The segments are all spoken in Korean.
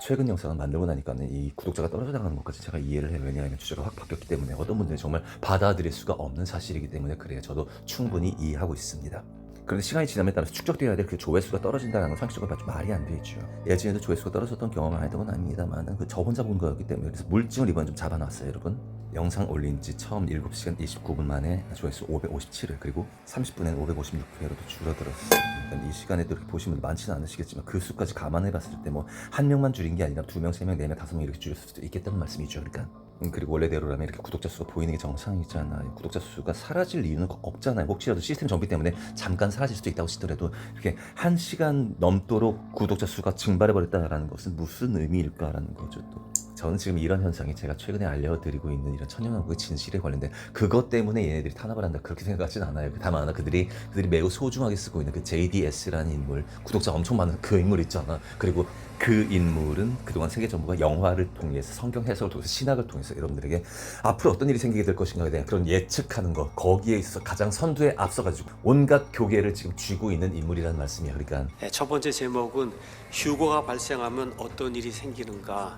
최근 영상을 만들고 나니까는 이 구독자가 떨어져 나가는 것까지 제가 이해를 해요. 왜냐하면 주제가 확 바뀌었기 때문에 어떤 분들은 정말 받아들일 수가 없는 사실이기 때문에 그래요. 저도 충분히 이해하고 있습니다. 그런데 시간이 지남에 따라서 축적되어야 될 그 조회수가 떨어진다는 건 상식적으로 아주 말이 안 되죠. 예전에도 조회수가 떨어졌던 경험을 했던 건 아닙니다만 저 혼자 본 거였기 때문에 그래서 물증을 이번에 좀 잡아놨어요, 여러분. 영상 올린 지 처음 7시간 29분 만에 조회수 557회, 그리고 30분엔 556회로도 줄어들었어요. 이 시간에도 이렇게 보시는 분들 많지는 않으시겠지만 그 수까지 감안해 봤을 때 뭐 한 명만 줄인 게 아니라 2명, 3명, 4명, 5명 이렇게 줄였을 수도 있겠다는 말씀이죠. 그러니까 그리고 원래대로라면 이렇게 구독자 수가 보이는 게 정상이잖아요. 구독자 수가 사라질 이유는 없잖아요. 혹시라도 시스템 정비 때문에 잠깐 사라질 수도 있다고 치더라도 이렇게 1시간 넘도록 구독자 수가 증발해버렸다라는 것은 무슨 의미일까라는 거죠. 또 저는 지금 이런 현상이 제가 최근에 알려드리고 있는 이런 천연왕국의 진실에 관련된 그것 때문에 얘네들이 탄압을 한다 그렇게 생각하진 않아요. 다만 그들이 매우 소중하게 쓰고 있는 그 JDS라는 인물, 구독자 엄청 많은 그 인물 있잖아. 그리고 그 인물은 그동안 세계 정부가 영화를 통해서 성경 해석을 통해서 신학을 통해서 여러분들에게 앞으로 어떤 일이 생기게 될 것인가에 대한 그런 예측하는 것, 거기에 있어서 가장 선두에 앞서가지고 온갖 교계를 지금 쥐고 있는 인물이라는 말씀이에요. 그러니까 첫 번째 제목은 휴거가 발생하면 어떤 일이 생기는가.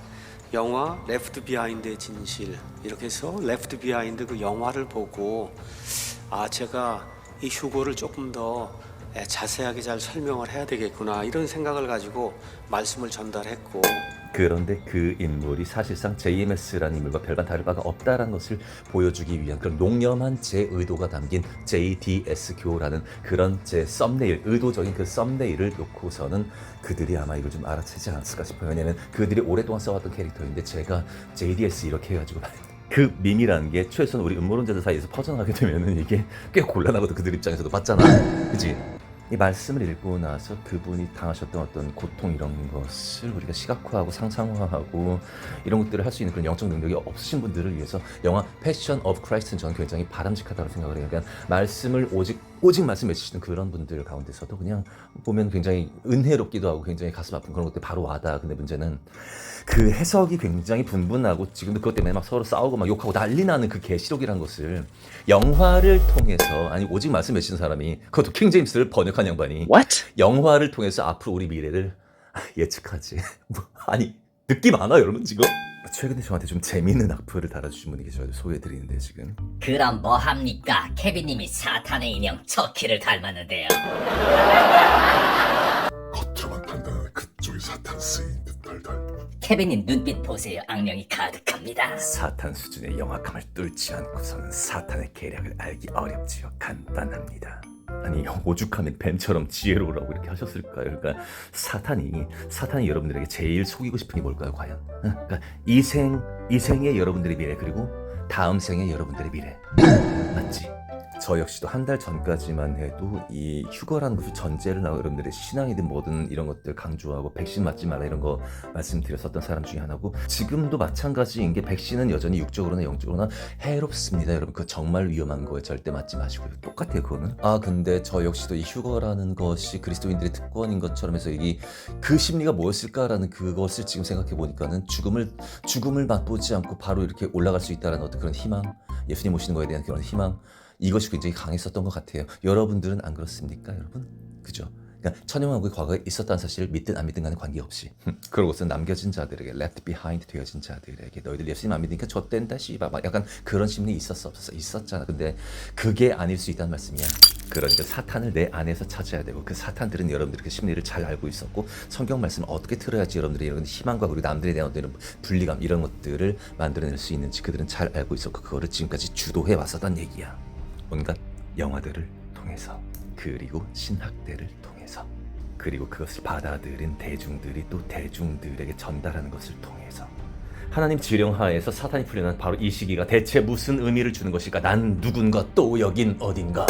영화 레프트 비하인드의 진실, 이렇게 해서 레프트 비하인드 그 영화를 보고 제가 이 휴거를 조금 더 자세하게 잘 설명을 해야 되겠구나, 이런 생각을 가지고 말씀을 전달했고, 그런데 그 인물이 사실상 JMS라는 인물과 별반 다를 바가 없다라는 것을 보여주기 위한 그런 농염한 제 의도가 담긴 JDS교라는 그런 제 썸네일, 의도적인 그 썸네일을 놓고서는 그들이 아마 이걸 좀 알아채지 않았을까 싶어요. 왜냐면 그들이 오랫동안 써왔던 캐릭터인데 제가 JDS 이렇게 해가지고 그 밈이라는 게 최소한 우리 음모론자들 사이에서 퍼져나가게 되면은 이게 꽤 곤란하거든. 그들 입장에서도 맞잖아, 그치? 이 말씀을 읽고 나서 그분이 당하셨던 어떤 고통 이런 것을 우리가 시각화하고 상상화하고 이런 것들을 할 수 있는 그런 영적 능력이 없으신 분들을 위해서 영화 패션 오브 크라이스트는 저는 굉장히 바람직하다고 생각을 해요. 그러니까 말씀을 오직 말씀 해주시는 그런 분들 가운데서도 그냥 보면 굉장히 은혜롭기도 하고 굉장히 가슴 아픈 그런 것들이 바로 와닿아. 근데 문제는 그 해석이 굉장히 분분하고 지금도 그것 때문에 막 서로 싸우고 막 욕하고 난리 나는 그 계시록이라는 것을 영화를 통해서, 아니 오직 말씀 해주신 사람이, 그것도 킹 제임스를 번역한 양반이 What? 영화를 통해서 앞으로 우리 미래를 예측하지. 아니 느낌 안 와요 여러분 지금? 최근에 저한테 좀 재미있는 악플을 달아주신 분이 계셔서 소개해드리는데 지금 그럼 뭐합니까? 케빈님이 사탄의 인형 척키를 닮았는데요. 겉으로만 판단하는 그쪽이 사탄 쓰인 듯 덜덜. 케빈님 눈빛 보세요. 악령이 가득합니다. 사탄 수준의 영악함을 뚫지 않고서는 사탄의 계략을 알기 어렵지요. 간단합니다. 아니 오죽하면 뱀처럼 지혜로우라고 이렇게 하셨을까요? 그러니까 사탄이 여러분들에게 제일 속이고 싶은 게 뭘까요, 과연? 그러니까 이 생의 여러분들의 미래, 그리고 다음 생의 여러분들의 미래, 맞지? 저 역시도 한 달 전까지만 해도 이 휴거라는 것을 전제를 나고 여러분들의 신앙이든 뭐든 이런 것들 강조하고 백신 맞지 마라 이런 거 말씀드렸었던 사람 중에 하나고, 지금도 마찬가지인 게 백신은 여전히 육적으로나 영적으로나 해롭습니다. 여러분 그거 정말 위험한 거에 절대 맞지 마시고요. 똑같아요 그거는. 근데 저 역시도 이 휴거라는 것이 그리스도인들의 특권인 것처럼 해서 이게 그 심리가 뭐였을까라는 그것을 지금 생각해 보니까는 죽음을 맛보지 않고 바로 이렇게 올라갈 수 있다는 어떤 그런 희망, 예수님 오시는 거에 대한 그런 희망, 이것이 굉장히 강했었던 것 같아요. 여러분들은 안 그렇습니까, 여러분? 그죠? 그러니까 천연왕국이 과거에 있었다는 사실을 믿든 안 믿든 간에 관계없이 그러고서 남겨진 자들에게, left behind 되어진 자들에게, 너희들 예수님 안 믿으니까 좆된다 씨발 막 약간 그런 심리 있었어 없었어? 있었잖아. 근데 그게 아닐 수 있다는 말씀이야. 그러니까 사탄을 내 안에서 찾아야 되고, 그 사탄들은 여러분들의 그 심리를 잘 알고 있었고, 성경 말씀을 어떻게 틀어야지 여러분들이 이런 희망과 그리고 남들에 대한 어떤 분리감 이런 것들을 만들어낼 수 있는지 그들은 잘 알고 있었고, 그거를 지금까지 주도해 왔었단 얘기야. 온갖 영화들을 통해서, 그리고 신학대를 통해서, 그리고 그것을 받아들인 대중들이 또 대중들에게 전달하는 것을 통해서 하나님 지령하에서 사탄이 풀려난 바로 이 시기가 대체 무슨 의미를 주는 것일까? 난 누군가, 또 여긴 어딘가.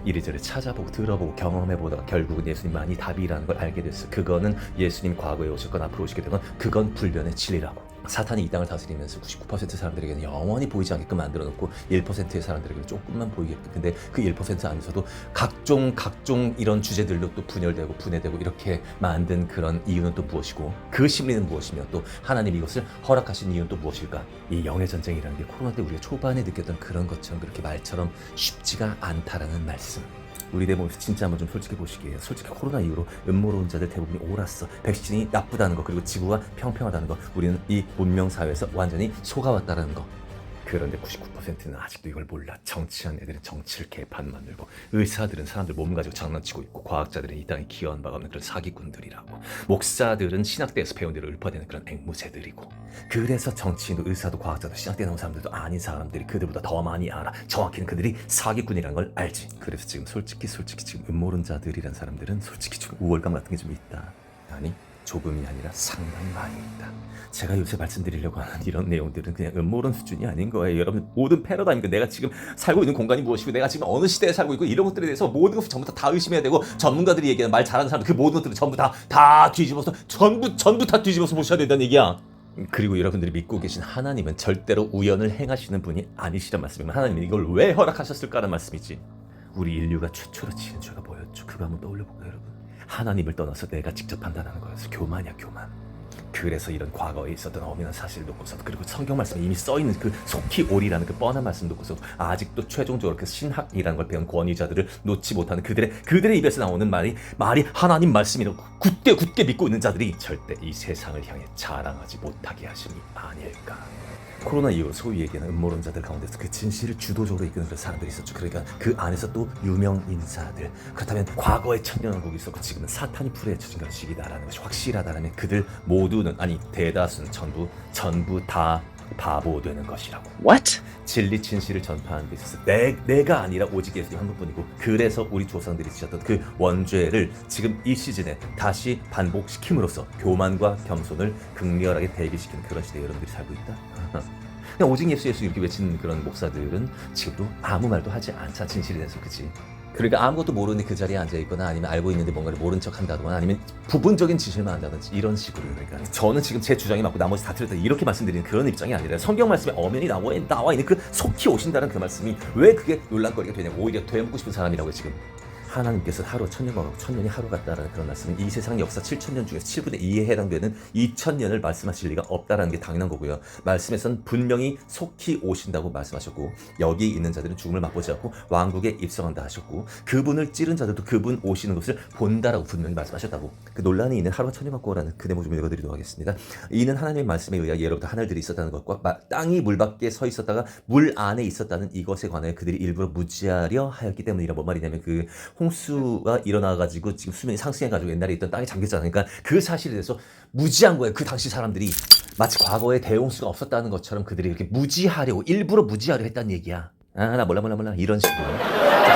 이리저리 찾아보고 들어보고 경험해보다가 결국은 예수님만이 답이라는 걸 알게 됐어. 그거는 예수님 과거에 오셨건 앞으로 오시게 되건 그건 불변의 진리라고. 사탄이 이 땅을 다스리면서 99% 사람들에게는 영원히 보이지 않게끔 만들어놓고 1%의 사람들에게는 조금만 보이게끔. 근데 그 1% 안에서도 각종 이런 주제들로 또 분열되고 분해되고 이렇게 만든 그런 이유는 또 무엇이고, 그 심리는 무엇이며, 또 하나님 이것을 허락하신 이유는 또 무엇일까? 이 영의 전쟁이라는 게 코로나 때 우리가 초반에 느꼈던 그런 것처럼 그렇게 말처럼 쉽지가 않다라는 말씀. 우리 대목에서 진짜 한번 좀 솔직히 보시게요. 솔직히 코로나 이후로 음모론자들 대부분이 옳았어. 백신이 나쁘다는 거, 그리고 지구가 평평하다는 거, 우리는 이 문명 사회에서 완전히 속아왔다는 거. 그런데 99%는 아직도 이걸 몰라. 정치한 애들은 정치를 개판 만들고, 의사들은 사람들 몸 가지고 장난치고 있고, 과학자들은 이 땅에 기여한 바가 없는 그런 사기꾼들이라고, 목사들은 신학대에서 배운 대로 읊어대는 그런 앵무새들이고, 그래서 정치인도 의사도 과학자도 신학대 나온 사람들도 아닌 사람들이 그들보다 더 많이 알아. 정확히는 그들이 사기꾼이라는 걸 알지. 그래서 지금 솔직히 지금 음모론자들이란 사람들은 솔직히 좀 우월감 같은 게 좀 있다. 아니, 조금이 아니라 상당히 많이 있다. 제가 요새 말씀드리려고 하는 이런 내용들은 그냥 음모론 수준이 아닌 거예요. 여러분, 모든 패러다임, 내가 지금 살고 있는 공간이 무엇이고, 내가 지금 어느 시대에 살고 있고, 이런 것들에 대해서 모든 것을 전부 다 의심해야 되고, 전문가들이 얘기하는 말 잘하는 사람들 그 모든 것들을 전부 다 뒤집어서 전부 다 뒤집어서 보셔야 된다는 얘기야. 그리고 여러분들이 믿고 계신 하나님은 절대로 우연을 행하시는 분이 아니시란 말씀이면, 하나님은 이걸 왜 허락하셨을까라는 말씀이지. 우리 인류가 최초로 지은 죄가 뭐였죠? 그거 한번 떠올려볼까요, 여러분? 하나님을 떠나서 내가 직접 판단하는 거였어. 교만이야, 교만. 그래서 이런 과거에 있었던 엄연한 사실을 놓고서도, 그리고 성경 말씀에 이미 써있는 그 속히 오리라는 그 뻔한 말씀 놓고서도 아직도 최종적으로 그 신학이라는 걸 배운 권위자들을 놓지 못하는 그들의 입에서 나오는 말이 하나님 말씀이라고 굳게 믿고 있는 자들이 절대 이 세상을 향해 자랑하지 못하게 하심이 아닐까. 코로나 이후 소위 얘기하는 음모론자들 가운데서 그 진실을 주도적으로 이끄는 그런 사람들이 있었죠. 그러니까 그 안에서 또 유명 인사들, 그렇다면 과거에 천년왕국이 있었고 지금은 사탄이 풀에 쳐진 그런 시기다라는 것이 확실하다라면 그들 모두는, 아니 대다수는 전부 다 바보 되는 것이라고. What? 진리 진실을 전파하는 데 있어서 내가 아니라 오직 예수님 한 분뿐이고, 그래서 우리 조상들이 지셨던 그 원죄를 지금 이 시즌에 다시 반복시킴으로써 교만과 겸손을 극렬하게 대비시키는 그런 시대에 여러분들이 살고 있다. 그냥 오직 예수 이렇게 외치는 그런 목사들은 지금도 아무 말도 하지 않자. 진실에 대해서. 그치? 그러니까 아무것도 모르는 그 자리에 앉아있거나, 아니면 알고 있는데 뭔가를 모른 척 한다거나, 아니면 부분적인 지식만 한다든지 이런 식으로. 그러니까 저는 지금 제 주장이 맞고 나머지 다 틀렸다 이렇게 말씀드리는 그런 입장이 아니라, 성경 말씀에 엄연히 나와 있는 그 속히 오신다는 그 말씀이 왜 그게 논란거리가 되냐고. 오히려 되묻고 싶은 사람이라고. 지금 하나님께서 하루 천년과 천년이 하루 같다라는 그런 말씀은 이 세상 역사 7,000년 중에서 7분의 2에 해당되는 2,000년을 말씀하실 리가 없다라는 게 당연한 거고요. 말씀에선 분명히 속히 오신다고 말씀하셨고, 여기 있는 자들은 죽음을 맛보지 않고 왕국에 입성한다 하셨고, 그분을 찌른 자들도 그분 오시는 것을 본다라고 분명히 말씀하셨다고. 그 논란이 있는 하루가 천년 같고라는 그 대목 좀 읽어드리도록 하겠습니다. 이는 하나님의 말씀에 의하여 예로부터 하늘들이 있었다는 것과 땅이 물 밖에 서 있었다가 물 안에 있었다는 이것에 관하여 그들이 일부러 무지하려 하였기 때문이라. 뭔 말이냐면, 그 홍수가 일어나가지고 지금 수면이 상승해가지고 옛날에 있던 땅이 잠겼잖아요. 그러니까 그 사실에 대해서 무지한 거예요. 그 당시 사람들이 마치 과거에 대홍수가 없었다는 것처럼 그들이 이렇게 무지하려고, 일부러 무지하려 했다는 얘기야. 나 몰라 이런 식으로.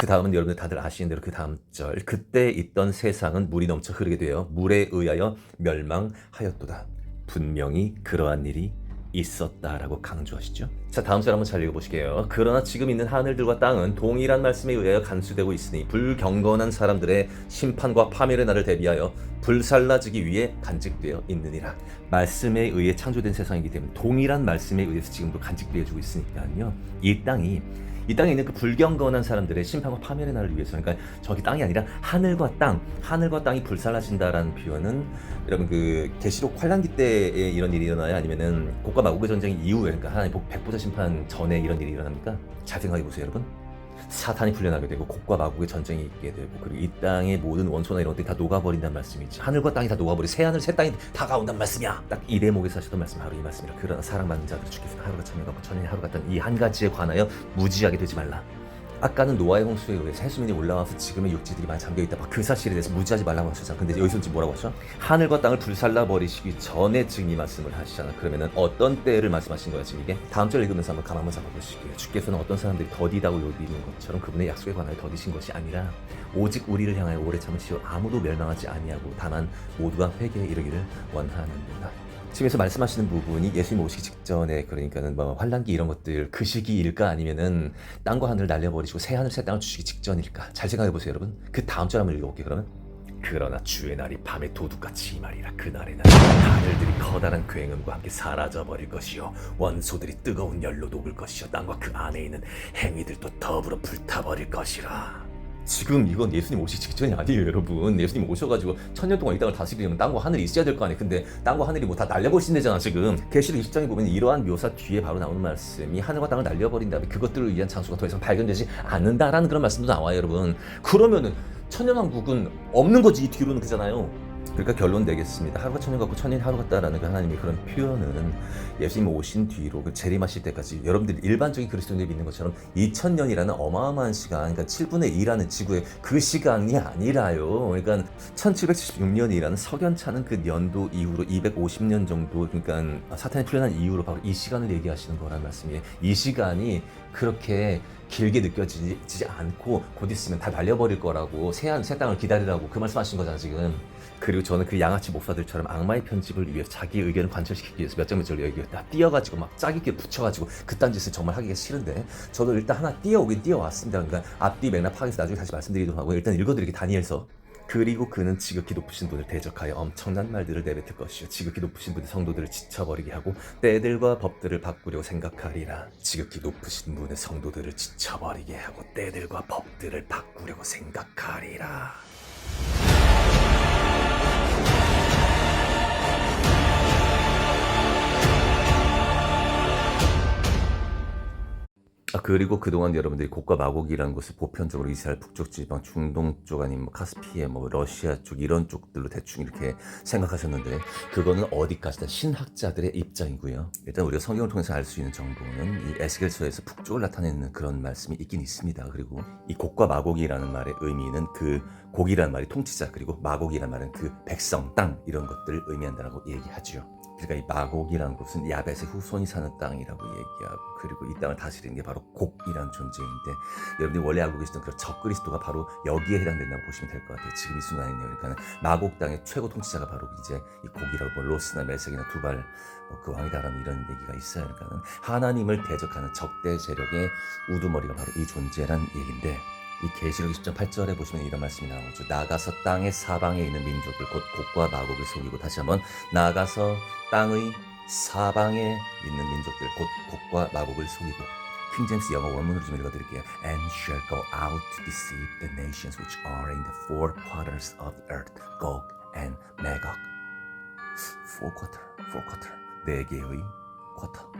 그 다음은 여러분들 다들 아시는 대로 그 다음 절, 그때 있던 세상은 물이 넘쳐 흐르게 되어 물에 의하여 멸망하였도다. 분명히 그러한 일이 있었다라고 강조하시죠. 자, 다음 절 한번 잘 읽어보시게요. 그러나 지금 있는 하늘들과 땅은 동일한 말씀에 의하여 간수되고 있으니 불경건한 사람들의 심판과 파멸의 날을 대비하여 불살라지기 위해 간직되어 있느니라. 말씀에 의해 창조된 세상이기 때문에 동일한 말씀에 의해서 지금도 간직되어지고 있으니까요. 이 땅에 있는 그 불경건한 사람들의 심판과 파멸의 날을 위해서, 그러니까 저기 땅이 아니라 하늘과 땅이 불살라진다라는 표현은, 여러분 그 계시록 환란기 때에 이런 일이 일어나요? 아니면은 곡과 마곡의 전쟁 이후에, 그러니까 하나님 백보자 심판 전에 이런 일이 일어납니까? 잘 생각해 보세요, 여러분. 사탄이 풀려나게 되고 곡과 마곡의 전쟁이 있게 되고, 그리고 이 땅의 모든 원소나 이런 것들이 다 녹아버린다는 말씀이지. 하늘과 땅이 다 녹아버리고 새하늘 새 땅이 다가온다는 말씀이야. 딱 이 대목에서 하셨던 말씀이 바로 이 말씀이라. 그러나 사랑받는 자들 주께서 하루가 천년 같고 천년이 하루 같다는 이 한 가지에 관하여 무지하게 되지 말라. 아까는 노아의 홍수에 의해서 해수면이 올라와서 지금의 육지들이 많이 잠겨있다, 막 그 사실에 대해서 무지하지 말라고 하셨잖아. 근데 여기서 지금 뭐라고 하셔? 하늘과 땅을 불살라 버리시기 전에 지금 이 말씀을 하시잖아. 그러면은 어떤 때를 말씀하신 거야 지금 이게? 다음 절 읽으면서 한번 가만 잡아보시게요. 주께서는 어떤 사람들이 더디다고 여기는 것처럼 그분의 약속에 관하여 더디신 것이 아니라, 오직 우리를 향하여 오래 참으시어 아무도 멸망하지 아니하고 다만 모두가 회개에 이르기를 원하는구나. 지금에서 말씀하시는 부분이 예수님 오시기 직전에, 그러니까는 뭐 환란기 이런 것들 그 시기일까, 아니면은 땅과 하늘을 날려버리시고 새 하늘 새 땅을 주시기 직전일까? 잘 생각해 보세요, 여러분. 그 다음 절 한번 읽어볼게요. 그러면 그러나 주의 날이 밤에 도둑같이 임하리라. 그날에는 하늘들이 커다란 굉음과 함께 사라져버릴 것이요, 원소들이 뜨거운 열로 녹을 것이요, 땅과 그 안에 있는 행위들도 더불어 불타버릴 것이라. 지금 이건 예수님 오시기 직전이 아니에요, 여러분. 예수님 오셔가지고 1000년 동안 이 땅을 다스리려면 땅과 하늘이 있어야 될 거 아니에요. 근데 땅과 하늘이 뭐 다 날려버리신다잖아 지금. 계시록 20장에 보면 이러한 묘사 뒤에 바로 나오는 말씀이 하늘과 땅을 날려버린 다음에 그것들을 위한 장소가 더 이상 발견되지 않는다라는 그런 말씀도 나와요, 여러분. 그러면은 천년왕국은 없는 거지, 이 뒤로는. 그잖아요. 그러니까 결론 내겠습니다. 하루가 천년 같고 천년이 하루 같다라는 그 하나님의 그런 표현은 예수님 오신 뒤로 그 재림하실 때까지 여러분들이 일반적인 그리스도인들이 믿는 것처럼 2000년이라는 어마어마한 시간, 그러니까 7분의 2라는 지구의 그 시간이 아니라요. 그러니까 1776년이라는 석연찮은 그 연도 이후로 250년 정도, 그러니까 사탄이 풀려난 이후로 바로 이 시간을 얘기하시는 거라는 말씀이에요. 이 시간이 그렇게 길게 느껴지지 않고 곧 있으면 다 날려버릴 거라고, 새 땅을 기다리라고 그 말씀하신 거잖아 지금. 그리고 저는 그 양아치 목사들처럼 악마의 편집을 위해 자기 의견을 관철시키기 위해서 몇 장 몇 절을 여기 다 띄어가지고 막 짜깁기에 붙여가지고 그딴 짓을 정말 하기가 싫은데, 저도 일단 하나 띄어오긴 띄어왔습니다. 그러니까 앞뒤 맥락 파악해서 나중에 다시 말씀드리도록 하고, 일단 읽어드리기 다니엘서. 그리고 그는 지극히 높으신 분을 대적하여 엄청난 말들을 내뱉을 것이요 지극히 높으신 분의 성도들을 지쳐버리게 하고 때들과 법들을 바꾸려고 생각하리라. 지극히 높으신 분의 성도들을 지쳐버리게 하고 때들과 법들을 바꾸려고 생각하리라. 그리고 그동안 여러분들이 곡과 마곡이라는 것을 보편적으로 이스라엘 북쪽 지방, 중동 쪽 아니면 뭐 카스피해, 뭐 러시아 쪽 이런 쪽들로 대충 이렇게 생각하셨는데, 그거는 어디까지나 신학자들의 입장이고요. 일단 우리가 성경을 통해서 알 수 있는 정보는 이 에스겔서에서 북쪽을 나타내는 그런 말씀이 있긴 있습니다. 그리고 이 곡과 마곡이라는 말의 의미는 그 곡이라는 말이 통치자, 그리고 마곡이라는 말은 그 백성, 땅 이런 것들을 의미한다고 얘기하죠. 그러니까 이 마곡이라는 곳은 야벳의 후손이 사는 땅이라고 얘기하고, 그리고 이 땅을 다스리는 게 바로 곡이라는 존재인데, 여러분들이 원래 알고 계시던 그 적그리스도가 바로 여기에 해당된다고 보시면 될 것 같아요. 지금 이 순간에는요. 그러니까 마곡 땅의 최고 통치자가 바로 이제 이 곡이라고, 뭐 로스나 메색이나 두발, 그 왕이다라는 이런 얘기가 있어요. 그러니까 하나님을 대적하는 적대 세력의 우두머리가 바로 이 존재란 얘기인데, 이 계시록 20장 8절에 보시면 이런 말씀이 나오죠. 나가서 땅의 사방에 있는 민족들 곧 곡과 마곡을 속이고, 다시 한번 나가서 땅의 사방에 있는 민족들 곧 곡과 마곡을 속이고. 킹제임스 영어 원문으로 좀 읽어드릴게요. And shall go out to deceive the nations which are in the four quarters of the earth, Gog and Magog. Four quarter. 4개의 쿼터.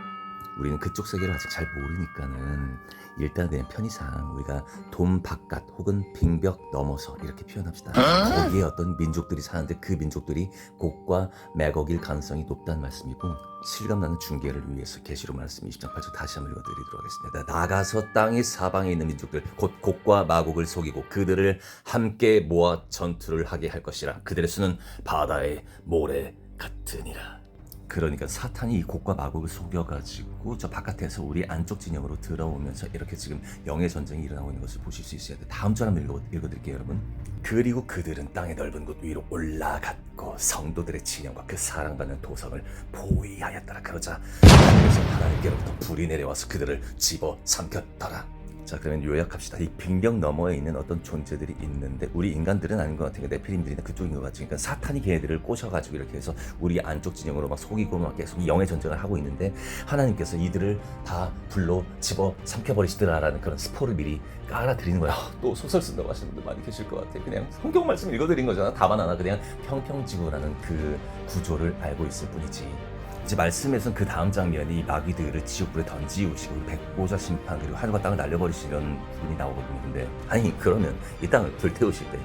우리는 그쪽 세계를 아직 잘 모르니까는 일단 그냥 편의상 우리가 돔 바깥 혹은 빙벽 넘어서 이렇게 표현합시다. 거기에 어떤 민족들이 사는데 그 민족들이 곡과 매곡일 가능성이 높다는 말씀이고, 실감나는 중계를 위해서 계시록 말씀 20장 8절 다시 한번 읽어드리도록 하겠습니다. 나가서 땅의 사방에 있는 민족들 곧 곡과 마곡을 속이고 그들을 함께 모아 전투를 하게 할 것이라. 그들의 수는 바다의 모래 같으니라. 그러니까 사탄이 이 곡과 마곡을 속여가지고 저 바깥에서 우리 안쪽 진영으로 들어오면서 이렇게 지금 영의 전쟁이 일어나고 있는 것을 보실 수 있어야 돼요. 다음 절 한번 읽어드릴게요, 여러분. 그리고 그들은 땅의 넓은 곳 위로 올라갔고 성도들의 진영과 그 사랑받는 도성을 포위하였더라. 그러자 하늘에서 하나님께로부터 불이 내려와서 그들을 집어 삼켰더라. 자, 그러면 요약합시다. 이 빙벽 너머에 있는 어떤 존재들이 있는데 우리 인간들은 아닌 것 같으니까 네피림들이나 그쪽인 것 같으니까 사탄이 걔네들을 꼬셔가지고 이렇게 해서 우리 안쪽 진영으로 막 속이고 막 계속 영의 전쟁을 하고 있는데, 하나님께서 이들을 다 불로 집어 삼켜버리시더라라는 그런 스포를 미리 깔아드리는 거야. 또 소설 쓴다고 하시는 분들 많이 계실 것 같아. 그냥 성경 말씀 읽어드린 거잖아. 다만 하나 그냥 평평지구라는 그 구조를 알고 있을 뿐이지. 이제 말씀에서는 그 다음 장면이 마귀들을 지옥불에 던지우시고 백보자 심판 그리고 하늘과 땅을 날려버리시는 부분이 나오거든요. 근데 아니 그러면 이 땅을 불태우실 때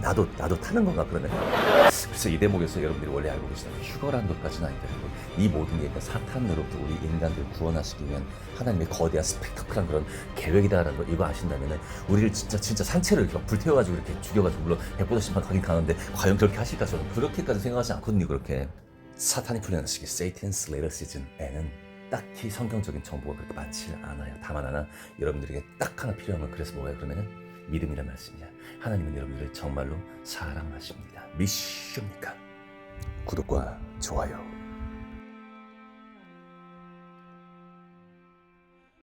나도 타는 건가 그러면? 그래서 이 대목에서 여러분들이 원래 알고 계시다면 휴거라는 것까지는 아니다. 이 모든 게 사탄으로부터 우리 인간들을 구원하시기 위한 하나님의 거대한 스펙터클한 그런 계획이다라는 거 이거 아신다면은 우리를 진짜 산채를 이렇게 불태워가지고 이렇게 죽여가지고 물론 백보자 심판 가긴 가는데 과연 그렇게 하실까? 저는 그렇게까지 생각하지 않거든요. 그렇게. 사탄이 풀려난 시기 Satan's Later Season에는 딱히 성경적인 정보가 그렇게 많지 않아요. 다만 하나 여러분들에게 딱 하나 필요한 건 그래서 뭐예요? 그러면은 믿음이란 말씀이야. 하나님은 여러분들을 정말로 사랑하십니다. 믿습니까? 구독과 좋아요